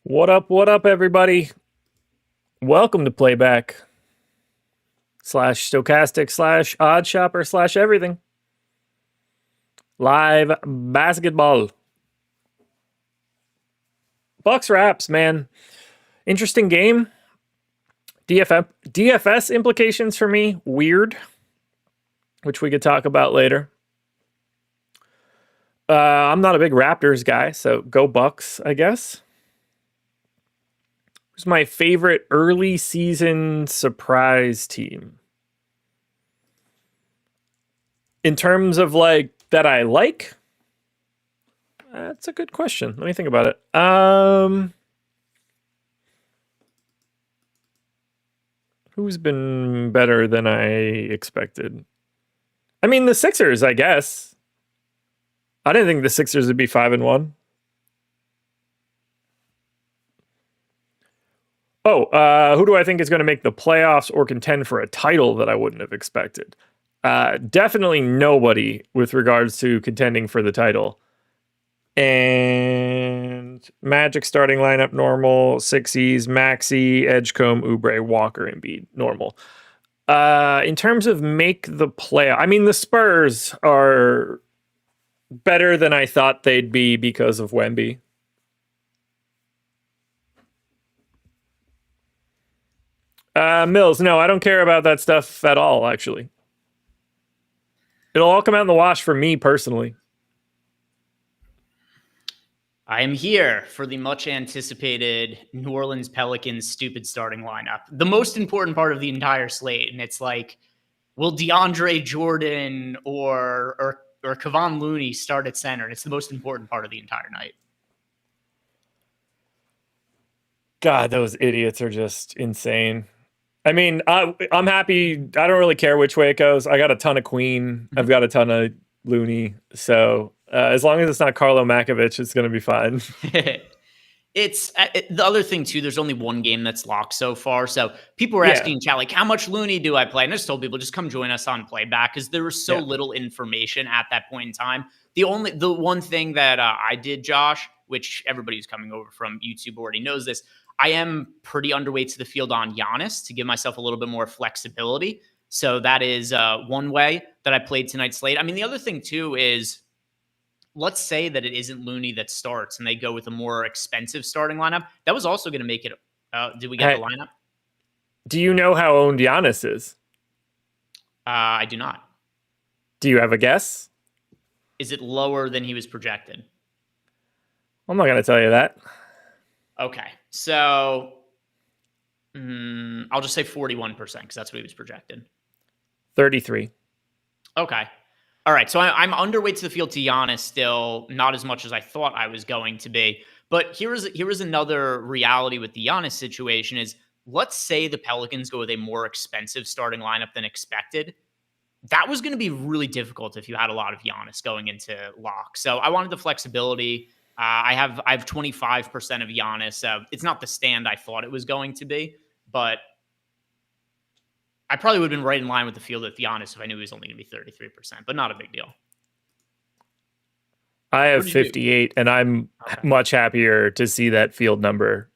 What up, everybody? Welcome to Playback slash Stochastic slash Odd Shopper slash everything. Live basketball. Bucks Raps, man. Interesting game. DFS implications for me, weird, which we could talk about later. I'm not a big Raptors guy, so go Bucks, I guess. Who's my favorite early season surprise team? In terms of that I like, that's a good question. Let me think about it. Who's been better than I expected? I mean, the Sixers, I guess. I didn't think the Sixers would be 5-1. Who do I think is going to make the playoffs or contend for a title that I wouldn't have expected? Definitely nobody with regards to contending for the title. And Magic starting lineup normal, Sixties, Maxey, Edgecombe, Oubre, Walker, Embiid normal. In terms of make the play, I mean the Spurs are better than I thought they'd be because of Wemby. Mills, no, I don't care about that stuff at all, actually. It'll all come out in the wash for me personally. I am here for the much anticipated New Orleans Pelicans stupid starting lineup. The most important part of the entire slate. And it's like, will DeAndre Jordan or Kevon Looney start at center? And it's the most important part of the entire night. God, those idiots are just insane. I mean, I'm happy. I don't really care which way it goes. I got a ton of Queen. I've got a ton of Looney. So as long as it's not Carlo Makovich, it's going to be fine. It's the other thing, too. There's only one game that's locked so far. So people were asking in chat, like, how much Looney do I play? And I just told people, just come join us on Playback because there was so little information at that point in time. The one thing that I did, Josh, which everybody who's coming over from YouTube already knows this, I am pretty underweight to the field on Giannis to give myself a little bit more flexibility. So that is one way that I played tonight's slate. I mean, the other thing, too, is let's say that it isn't Looney that starts and they go with a more expensive starting lineup. That was also going to make it. Did we get the lineup? Do you know how owned Giannis is? I do not. Do you have a guess? Is it lower than he was projected? I'm not going to tell you that. Okay. So I'll just say 41% because that's what he was projected. 33. Okay. All right. So I'm underweight to the field to Giannis still, not as much as I thought I was going to be. But here is another reality with the Giannis situation is let's say the Pelicans go with a more expensive starting lineup than expected. That was going to be really difficult if you had a lot of Giannis going into lock. So I wanted the flexibility. I have 25% of Giannis. It's not the stand I thought it was going to be, but I probably would have been right in line with the field with Giannis if I knew he was only going to be 33%, but not a big deal. I have 58, and I'm much happier to see that field number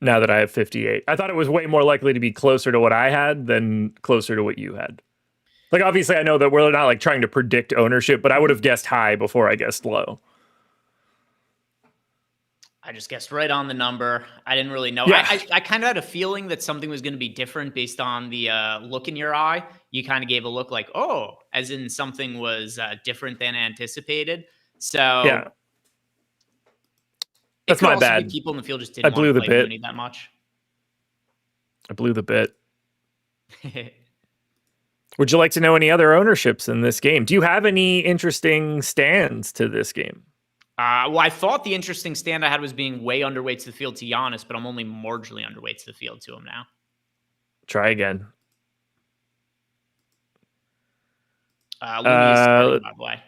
now that I have 58. I thought it was way more likely to be closer to what I had than closer to what you had. Like, obviously, I know that we're not like trying to predict ownership, but I would have guessed high before I guessed low. I just guessed right on the number. I didn't really know. Yeah. I kind of had a feeling that something was going to be different based on the look in your eye. You kind of gave a look like, oh, as in something was different than anticipated. So yeah, that's my bad. People in the field just didn't want to play Looney that much. I blew the bit. Would you like to know any other ownerships in this game? Do you have any interesting stands to this game? Well, I thought the interesting stand I had was being way underweight to the field to Giannis, but I'm only marginally underweight to the field to him now. Try again. Looney is starting, by the way.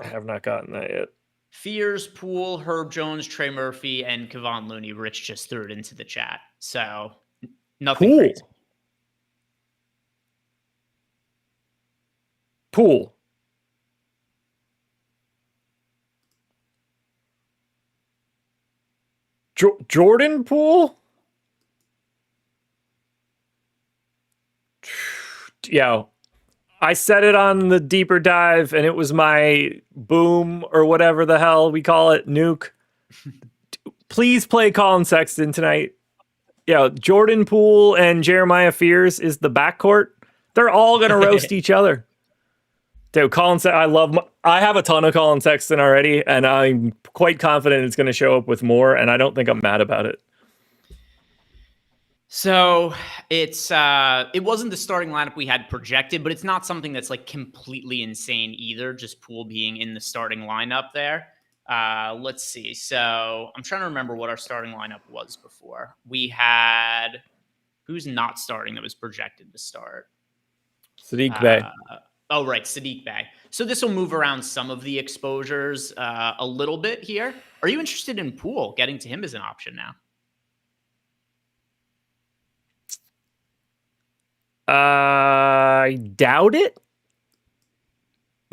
I have not gotten that yet. Fears, Poole, Herb Jones, Trey Murphy, and Kevon Looney. Rich just threw it into the chat. So nothing crazy. Poole. Jordan Poole? Yeah, I said it on the deeper dive, and it was my boom or whatever the hell we call it, nuke. Please play Colin Sexton tonight. Yeah, Jordan Poole and Jeremiah Fears is the backcourt. They're all gonna roast each other. Dude, I have a ton of Colin Sexton already, and I'm quite confident it's gonna show up with more, and I don't think I'm mad about it. So it wasn't the starting lineup we had projected, but it's not something that's like completely insane either. Just Poole being in the starting lineup there. Let's see. So I'm trying to remember what our starting lineup was before. We had who's not starting that was projected to start. Sadiq Bey. Oh, right, Sadiq Bey. So this will move around some of the exposures a little bit here. Are you interested in Poole getting to him as an option now? I doubt it,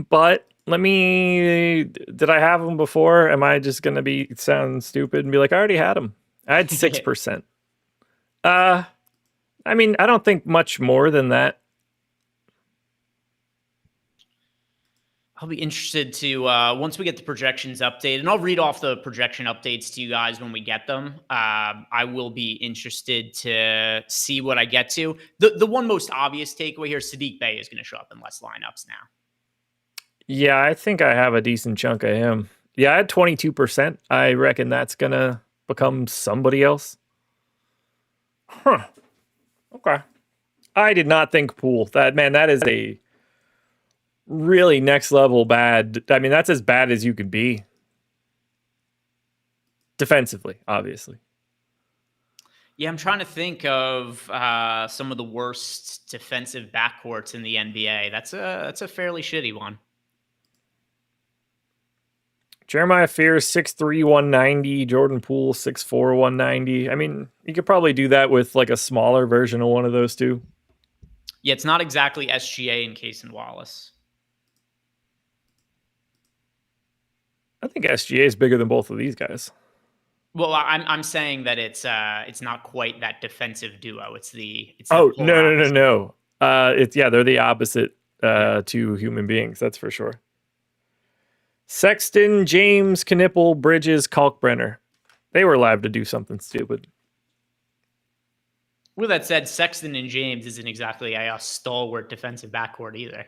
but did I have him before? Am I just going to sound stupid and be like, I already had him? I had 6%. I mean, I don't think much more than that. I'll be interested to, once we get the projections updated, and I'll read off the projection updates to you guys when we get them. I will be interested to see what I get to. The one most obvious takeaway here, Sadiq Bey is going to show up in less lineups now. Yeah, I think I have a decent chunk of him. Yeah, I had 22%. I reckon that's going to become somebody else. Huh. Okay. I did not think Poole. That is a really next level bad. I mean, that's as bad as you could be. Defensively, obviously. Yeah, I'm trying to think of some of the worst defensive backcourts in the NBA. That's a fairly shitty one. Jeremiah Fears, 6'3", 190. Jordan Poole, 6'4", 190. I mean, you could probably do that with like a smaller version of one of those two. Yeah, it's not exactly SGA and Case and Wallace. I think SGA is bigger than both of these guys. Well, I'm saying that it's not quite that defensive duo. It's no. They're the opposite two human beings. That's for sure. Sexton, James, Knipple, Bridges, Kalkbrenner. They were live to do something stupid. With that said, Sexton and James isn't exactly a stalwart defensive backcourt either.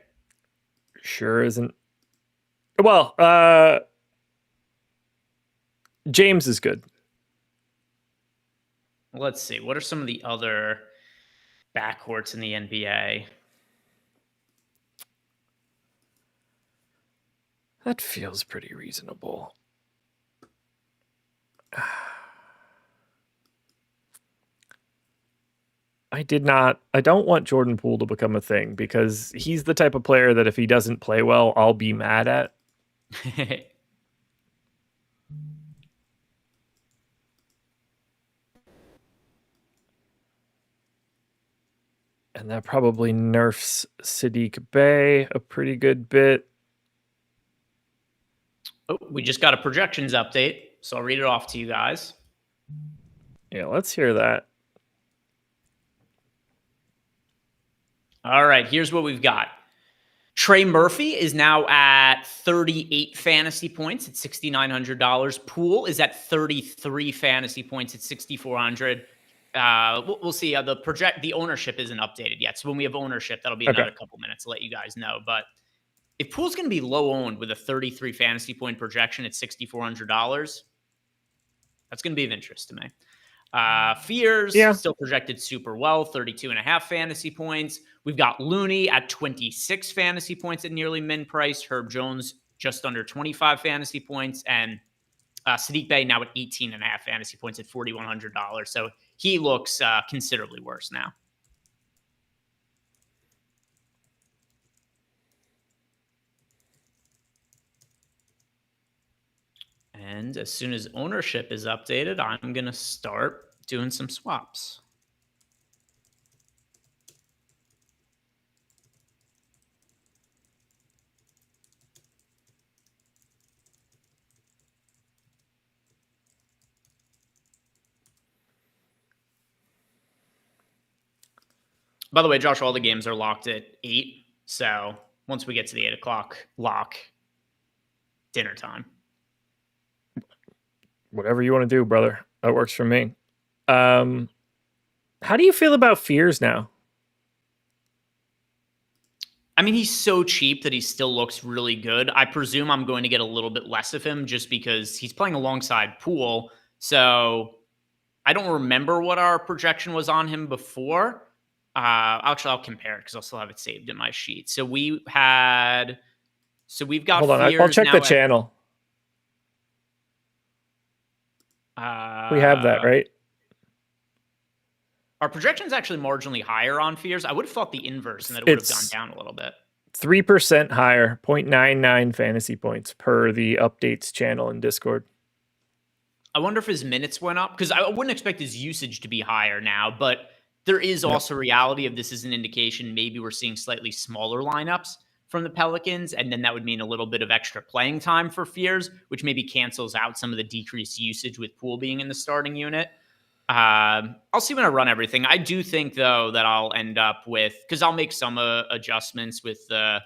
Sure isn't. Well, James is good. Let's see. What are some of the other backcourts in the NBA? That feels pretty reasonable. I don't want Jordan Poole to become a thing because he's the type of player that if he doesn't play well, I'll be mad at. And that probably nerfs Sadiq Bey a pretty good bit. Oh, we just got a projections update, so I'll read it off to you guys. Yeah, let's hear that. All right, here's what we've got. Trey Murphy is now at 38 fantasy points at $6,900. Poole is at 33 fantasy points at $6,400. We'll see. The ownership isn't updated yet, so when we have ownership, that'll be another couple minutes to let you guys know. But if Poole's going to be low owned with a 33 fantasy point projection at $6,400, that's going to be of interest to me. Fears still projected super well, 32.5 fantasy points. We've got Looney at 26 fantasy points at nearly min price. Herb Jones just under 25 fantasy points, and Sadiq Bey now at 18.5 fantasy points at $4,100. So he looks considerably worse now. And as soon as ownership is updated, I'm going to start doing some swaps. By the way, Josh, all the games are locked at 8. So once we get to the 8 o'clock lock, dinner time. Whatever you want to do, brother. That works for me. How do you feel about Fears now? I mean, he's so cheap that he still looks really good. I presume I'm going to get a little bit less of him just because he's playing alongside Poole. So I don't remember what our projection was on him before. Actually, I'll compare it because I'll still have it saved in my sheet. So we've got. Hold on, I'll check the channel. We have that, right? Our projection is actually marginally higher on Fears. I would have thought the inverse and that it would have gone down a little bit. 3% higher, 0.99 fantasy points per the updates channel in Discord. I wonder if his minutes went up because I wouldn't expect his usage to be higher now, but there is also reality of this is an indication maybe we're seeing slightly smaller lineups from the Pelicans, and then that would mean a little bit of extra playing time for Fears, which maybe cancels out some of the decreased usage with Poole being in the starting unit. I'll see when I run everything. I do think, though, that I'll end up with, because I'll make some adjustments with the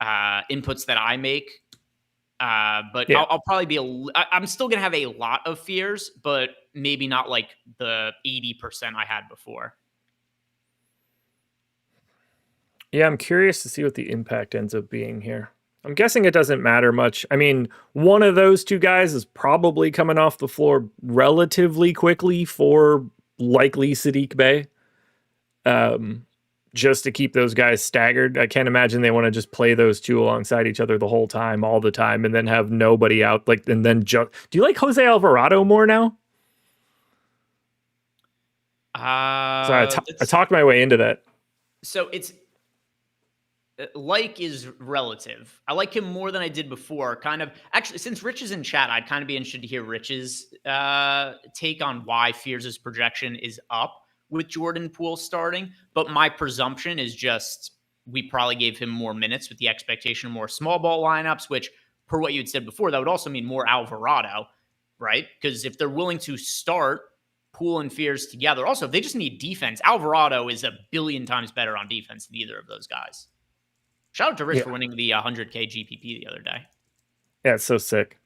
inputs that I make. But yeah. I'll probably be I'm still going to have a lot of Fears, but maybe not like the 80% I had before. Yeah, I'm curious to see what the impact ends up being here. I'm guessing it doesn't matter much. I mean, one of those two guys is probably coming off the floor relatively quickly for likely Saddiq Bey. Just to keep those guys staggered. I can't imagine they want to just play those two alongside each other the whole time, all the time, and then have nobody out. And then do you like Jose Alvarado more now? Sorry, I talked my way into that. So it's is relative. I like him more than I did before. Kind of actually, since Rich is in chat, I'd kind of be interested to hear Rich's take on why Fears' projection is up with Jordan Poole starting. But my presumption is just we probably gave him more minutes with the expectation of more small ball lineups, which, per what you had said before, that would also mean more Alvarado, right? Because if they're willing to start Poole and Fears together, also, if they just need defense, Alvarado is a billion times better on defense than either of those guys. Shout out to Rich for winning the 100K GPP the other day. Yeah, it's so sick.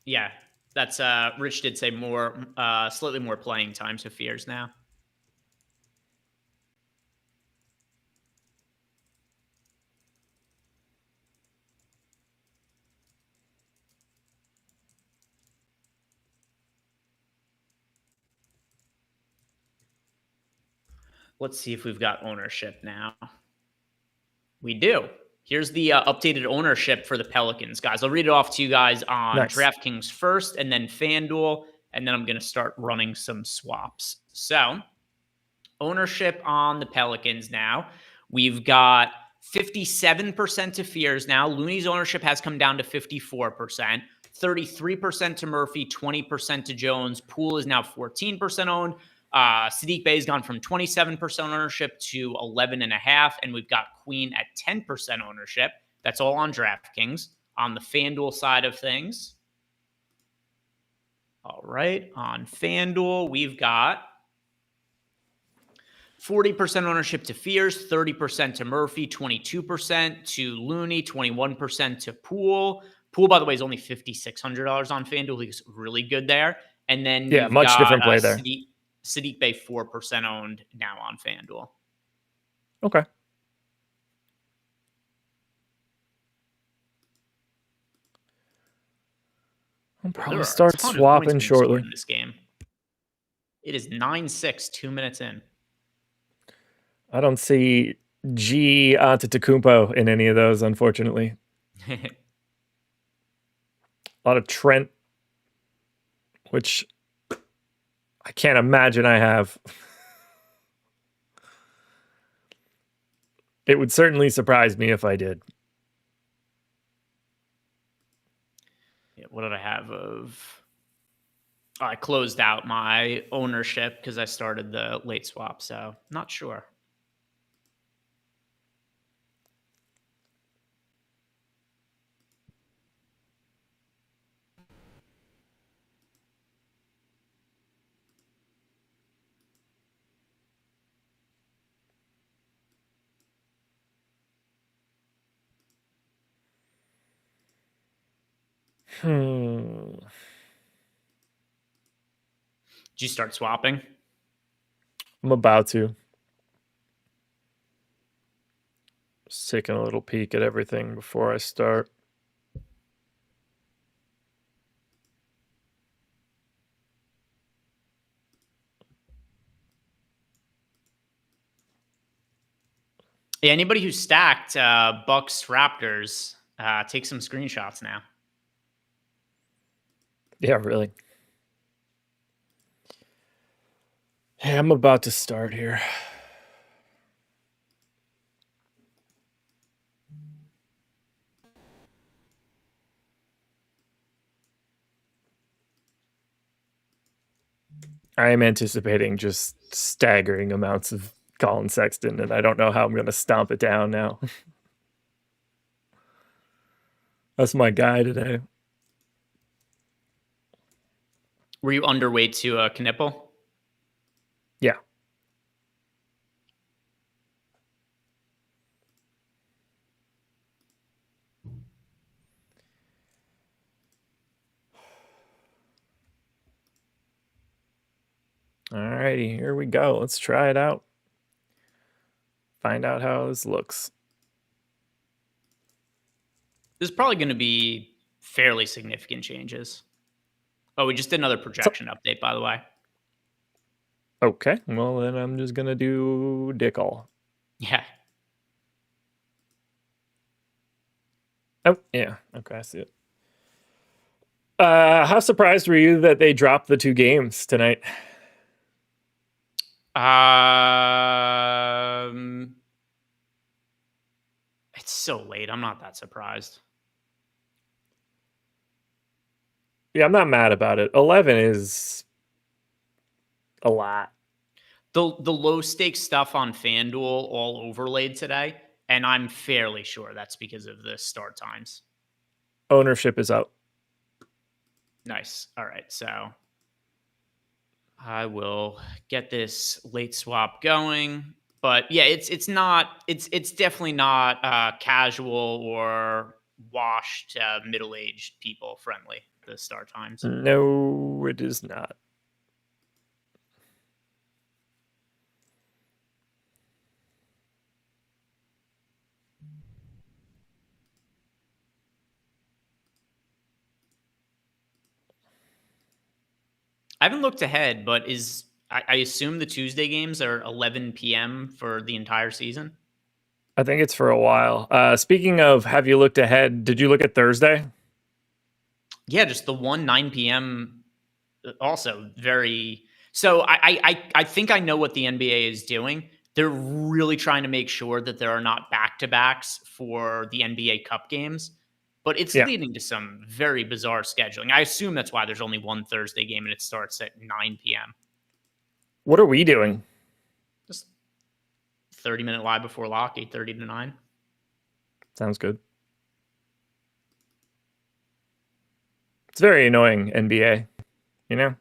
Yeah, that's Rich did say more, slightly more playing time to Fears now. Let's see if we've got ownership now. We do. Here's the updated ownership for the Pelicans, guys. I'll read it off to you guys on DraftKings first and then FanDuel, and then I'm going to start running some swaps. So, ownership on the Pelicans now. We've got 57% to Fears now. Looney's ownership has come down to 54%. 33% to Murphy, 20% to Jones. Poole is now 14% owned. Saddiq Bey has gone from 27% ownership to 11.5%, and we've got Queen at 10% ownership. That's all on DraftKings. On the FanDuel side of things, all right, on FanDuel, we've got 40% ownership to Fears, 30% to Murphy, 22% to Looney, 21% to Poole. Poole, by the way, is only $5,600 on FanDuel. He's really good there. And then much different play there. Saddiq Bey 4% owned now on FanDuel. Okay. I'll probably start swapping shortly in this game. It is 9-6, 2 minutes in. I don't see G Antetokounmpo in any of those, unfortunately. A lot of Trent, which I can't imagine I have. It would certainly surprise me if I did. Yeah, what did I have of? I closed out my ownership because I started the late swap, so not sure. Hmm. Did you start swapping? I'm about to. Just taking a little peek at everything before I start. Yeah, anybody who stacked Bucks Raptors, take some screenshots now. Yeah, really. Hey, I'm about to start here. I am anticipating just staggering amounts of Colin Sexton, and I don't know how I'm going to stomp it down now. That's my guy today. Were you underweight to Knipple? Yeah. Alrighty, here we go. Let's try it out. Find out how this looks. There's probably going to be fairly significant changes. Oh, we just did another projection update, by the way. Okay, well then I'm just gonna do dick all. Yeah. Oh yeah, okay, I see it. How surprised were you that they dropped the 2 games tonight? It's so late. I'm not that surprised. Yeah, I'm not mad about it. 11 is a lot. The low stakes stuff on FanDuel all overlaid today, and I'm fairly sure that's because of the start times. Ownership is up. Nice. All right, so I will get this late swap going. But yeah, it's definitely not casual or washed middle aged people friendly. The start times. No, it is not. I haven't looked ahead, but I assume the Tuesday games are 11 p.m. for the entire season? I think it's for a while. Speaking of, have you looked ahead? Did you look at Thursday? Yeah, just the 9 p.m. Also very. So I think I know what the NBA is doing. They're really trying to make sure that there are not back-to-backs for the NBA Cup games, but it's Yeah. leading to some very bizarre scheduling. I assume that's why there's only one Thursday game and it starts at 9 p.m. What are we doing? Just 30-minute live before lock, 8:30 to 9. Sounds good. It's very annoying, NBA. You know?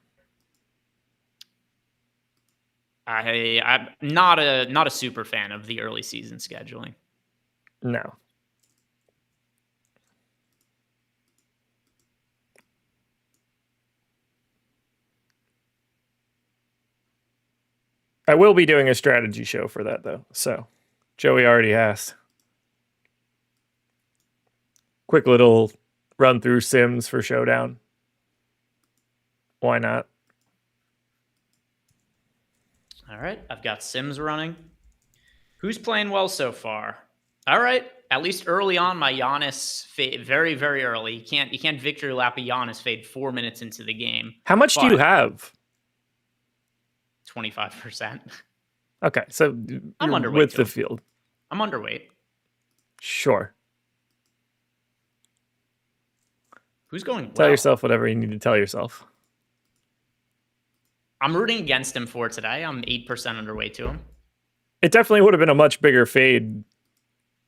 I'm not a super fan of the early season scheduling. No. I will be doing a strategy show for that, though. So, Joey already asked. Quick little run through Sims for Showdown. Why not? All right, I've got Sims running. Who's playing well so far? All right, at least early on, my Giannis fade very, very early. You can't victory lap a Giannis fade 4 minutes into the game. How much do you have? 25%. Okay, so I'm underweight with the field. I'm underweight. Sure. Who's going well? Tell yourself whatever you need to tell yourself. I'm rooting against him for today. I'm 8% underweight to him. It definitely would have been a much bigger fade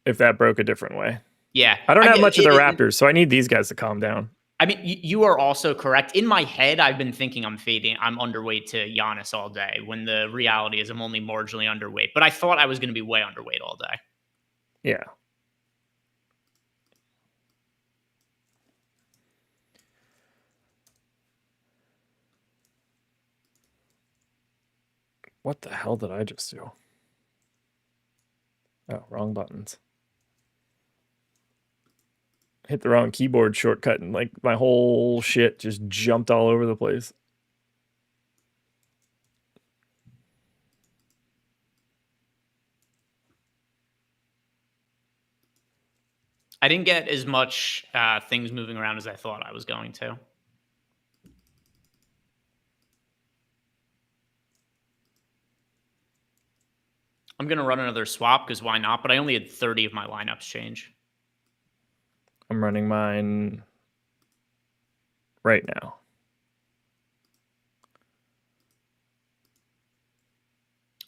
if that broke a different way. Yeah. I don't have much of the Raptors, so I need these guys to calm down. I mean, you are also correct. In my head, I've been thinking I'm underweight to Giannis all day, when the reality is I'm only marginally underweight. But I thought I was going to be way underweight all day. Yeah. What the hell did I just do? Oh, wrong buttons. Hit the wrong keyboard shortcut and like my whole shit just jumped all over the place. I didn't get as much things moving around as I thought I was going to. I'm going to run another swap because why not? But I only had 30 of my lineups change. I'm running mine right now.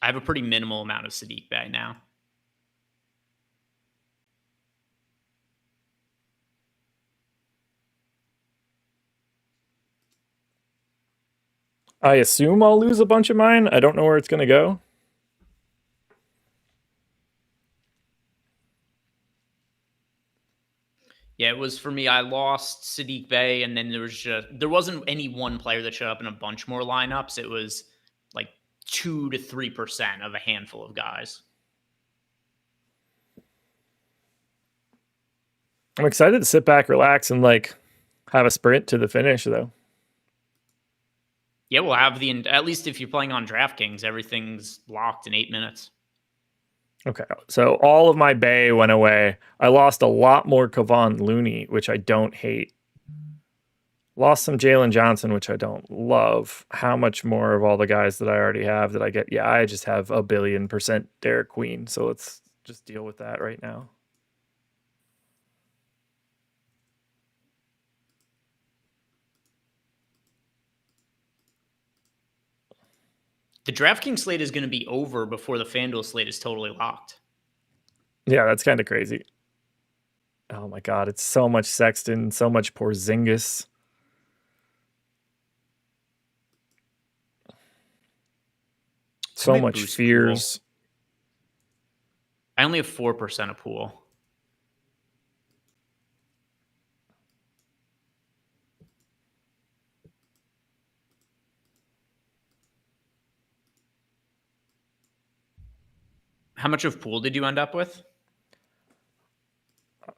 I have a pretty minimal amount of Saddiq Bey now. I assume I'll lose a bunch of mine. I don't know where it's going to go. Yeah, it was for me. I lost Saddiq Bey, and then there wasn't any one player that showed up in a bunch more lineups. It was like 2 to 3% of a handful of guys. I'm excited to sit back, relax, and like have a sprint to the finish, though. Yeah, we'll have at least if you're playing on DraftKings, everything's locked in 8 minutes. Okay, so all of my Bay went away. I lost a lot more Kevon Looney, which I don't hate. Lost some Jalen Johnson, which I don't love. How much more of all the guys that I already have that I get? Yeah, I just have 1,000,000,000% Derek Queen, so let's just deal with that right now. The DraftKings slate is going to be over before the FanDuel slate is totally locked. Yeah, that's kind of crazy. Oh my God, it's so much Sexton, so much Porzingis. So much fears. Poole. I only have 4% of Poole. How much of Poole did you end up with?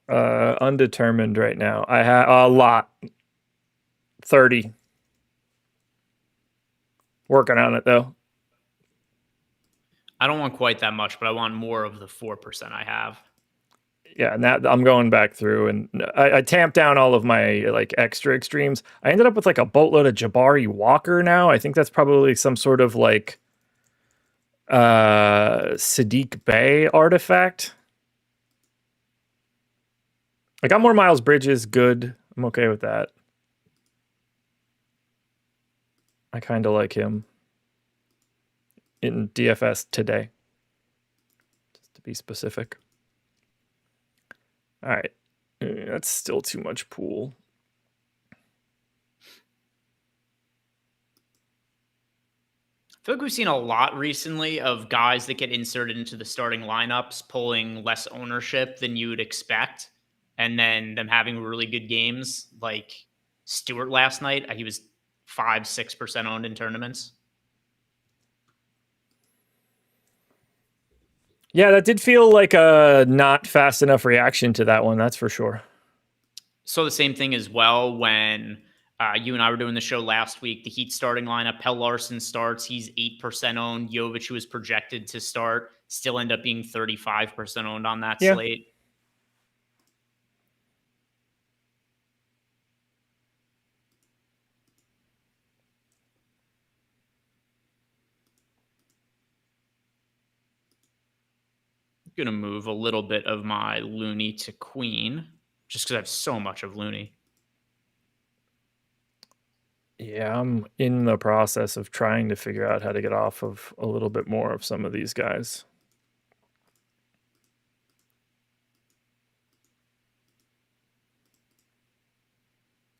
Undetermined right now. I have a lot. 30. Working on it though. I don't want quite that much, but I want more of the 4% I have. Yeah, and that I'm going back through, and I tamped down all of my like extra extremes. I ended up with like a boatload of Jabari Walker now. I think that's probably some sort of like Saddiq Bey artifact. I got more Miles Bridges. Good. I'm okay with that. I kind of like him in DFS today, just to be specific. All right. That's still too much Poole. I feel like we've seen a lot recently of guys that get inserted into the starting lineups pulling less ownership than you would expect, and then them having really good games. Like Stewart last night, he was 5-6% owned in tournaments. Yeah, that did feel like a not fast enough reaction to that one. That's for sure. So the same thing as well when you and I were doing the show last week. The Heat starting lineup, Pell Larson starts. He's 8% owned. Jovic, who was projected to start, still end up being 35% owned on that slate. I'm going to move a little bit of my Looney to Queen just because I have so much of Looney. Yeah, I'm in the process of trying to figure out how to get off of a little bit more of some of these guys.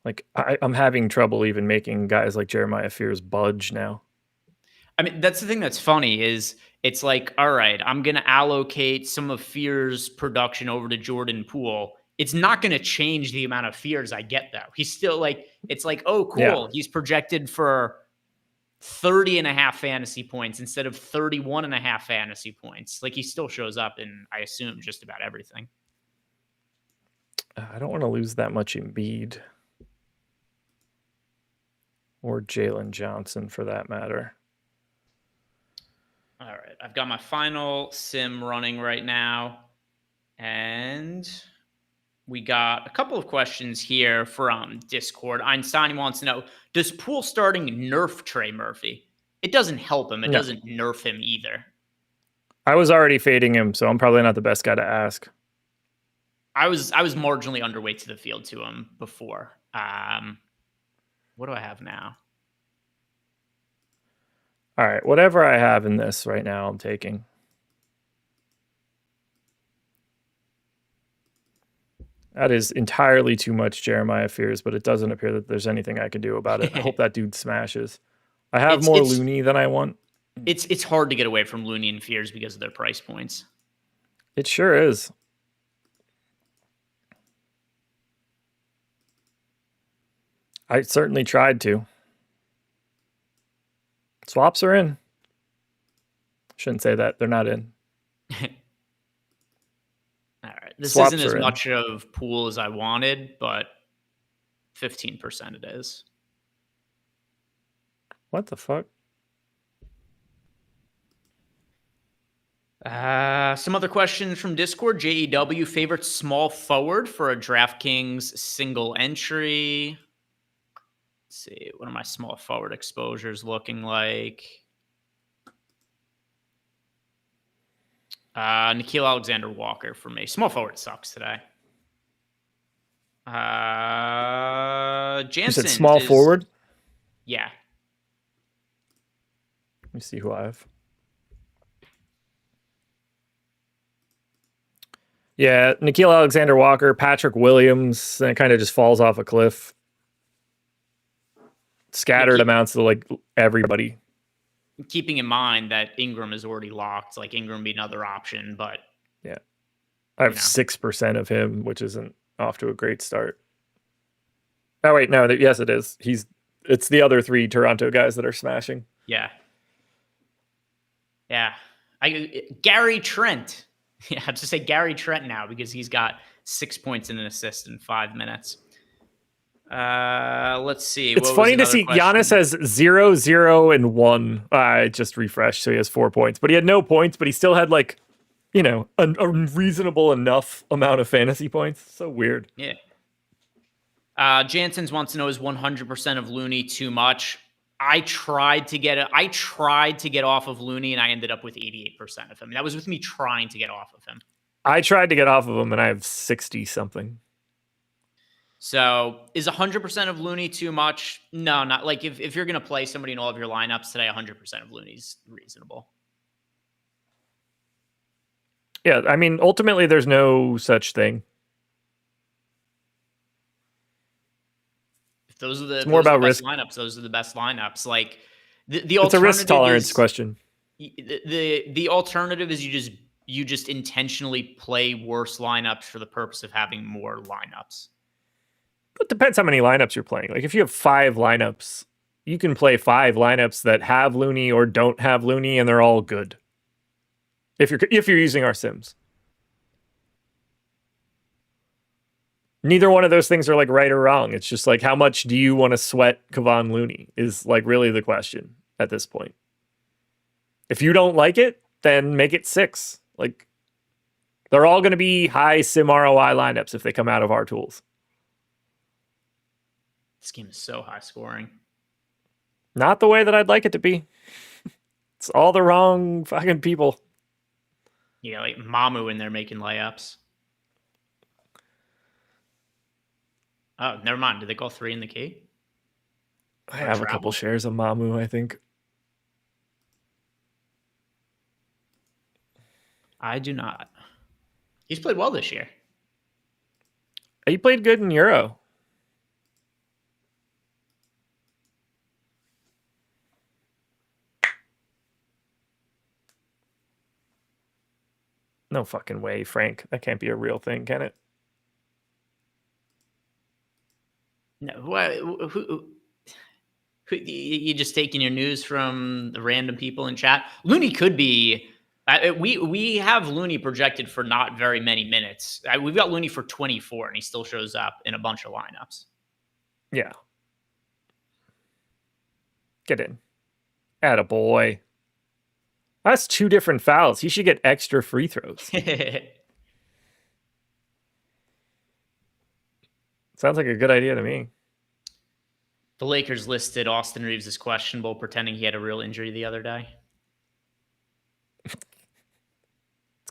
Like, I'm having trouble even making guys like Jeremiah Fears budge now. I mean, that's the thing that's funny is it's like, all right, I'm going to allocate some of Fears' production over to Jordan Poole. It's not going to change the amount of Fears I get, though. He's still like, it's like, oh, cool. Yeah. He's projected for 30.5 fantasy points instead of 31.5 fantasy points. Like, he still shows up in, I assume, just about everything. I don't want to lose that much Embiid or Jalen Johnson for that matter. All right, I've got my final sim running right now, and we got a couple of questions here from Discord. Einstein wants to know, does Poole starting nerf Trey Murphy? It doesn't help him. It doesn't nerf him either. I was already fading him, so I'm probably not the best guy to ask. I was marginally underweight to the field to him before. What do I have now? All right, whatever I have in this right now, I'm taking. That is entirely too much Jeremiah Fears, but it doesn't appear that there's anything I can do about it. I hope that dude smashes. I have more Looney than I want. It's hard to get away from Looney and Fears because of their price points. It sure is. I certainly tried to. Swaps are in. Shouldn't say that. They're not in. All right. This Swaps isn't as in. much of Poole as I wanted, but 15% it is. What the fuck? Some other questions from Discord. JEW, favorite small forward for a DraftKings single entry. Let's see. What are my small forward exposures looking like? Nickeil Alexander-Walker for me. Small forward sucks today. Jansen. You said small forward? Yeah. Let me see who I have. Yeah, Nickeil Alexander-Walker, Patrick Williams, and it kind of just falls off a cliff. Scattered amounts to like everybody. Keeping in mind that Ingram is already locked, like Ingram be another option, but yeah, I have 6% of him, which isn't off to a great start. Oh wait, no, yes it is. It's the other 3 Toronto guys that are smashing. Yeah. Gary Trent. Yeah, I have to say Gary Trent now because he's got 6 points and an assist in 5 minutes. Let's see. It's funny to see Giannis has 0, 0, and 1. I just refreshed, so he has 4 points. But he had no points, but he still had like, a reasonable enough amount of fantasy points. So weird. Yeah. Jansen's wants to know, is 100% of Looney too much? I tried to get off of Looney, and I ended up with 88% of him. That was with me trying to get off of him. I tried to get off of him, and I have 60 something. So is 100% of Looney too much? No, not like if you're going to play somebody in all of your lineups today, 100% of Looney's reasonable. Yeah, I mean, ultimately, there's no such thing. If those are the, more about risk lineups, those are the best lineups. Like the it's a risk tolerance question. The alternative is you just intentionally play worse lineups for the purpose of having more lineups. It depends how many lineups you're playing. Like if you have 5 lineups, you can play 5 lineups that have Looney or don't have Looney, and they're all good. If you're using our sims, neither one of those things are like right or wrong. It's just like, how much do you want to sweat Kevon Looney is like really the question at this point. If you don't like it, then make it 6. Like they're all going to be high sim ROI lineups if they come out of our tools. This game is so high scoring. Not the way that I'd like it to be. It's all the wrong fucking people. Yeah, like Mamu in there making layups. Oh, never mind. Did they go 3 in the key? I have a couple shares of Mamu, I think. I do not. He's played well this year. He played good in Euro. No fucking way, Frank. That can't be a real thing, can it? No. You just taking your news from the random people in chat. Looney could be. We have Looney projected for not very many minutes. We've got Looney for 24, and he still shows up in a bunch of lineups. Yeah. Get in. Attaboy. That's 2 different fouls. He should get extra free throws. Sounds like a good idea to me. The Lakers listed Austin Reeves as questionable, pretending he had a real injury the other day. It's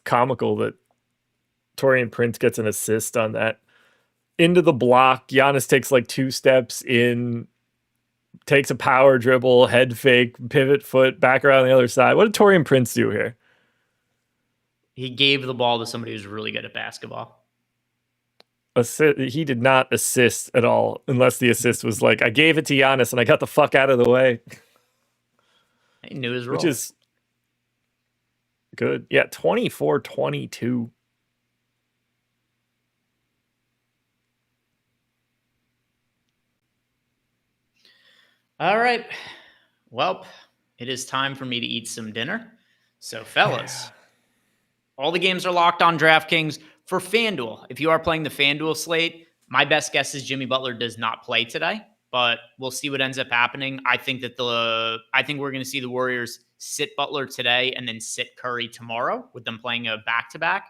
comical that Taurean Prince gets an assist on that. Into the block, Giannis takes like 2 steps in, takes a power dribble, head fake, pivot foot, back around the other side. What did Taurean Prince do here? He gave the ball to somebody who's really good at basketball. He did not assist at all, unless the assist was like, I gave it to Giannis and I got the fuck out of the way. He knew his role. Which is good. Yeah, 24-22. All right. Well, it is time for me to eat some dinner. So, fellas, all the games are locked on DraftKings. For FanDuel, if you are playing the FanDuel slate, my best guess is Jimmy Butler does not play today, but we'll see what ends up happening. I think we're going to see the Warriors sit Butler today and then sit Curry tomorrow with them playing a back-to-back,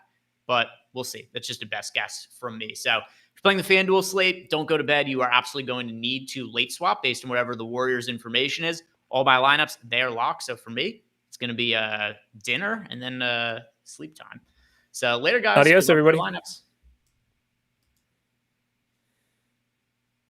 but we'll see. That's just a best guess from me. So if you're playing the FanDuel slate, don't go to bed. You are absolutely going to need to late swap based on whatever the Warriors information is. All my lineups, they're locked. So for me, it's going to be dinner and then sleep time. So later, guys. Adios, everybody. Lineups.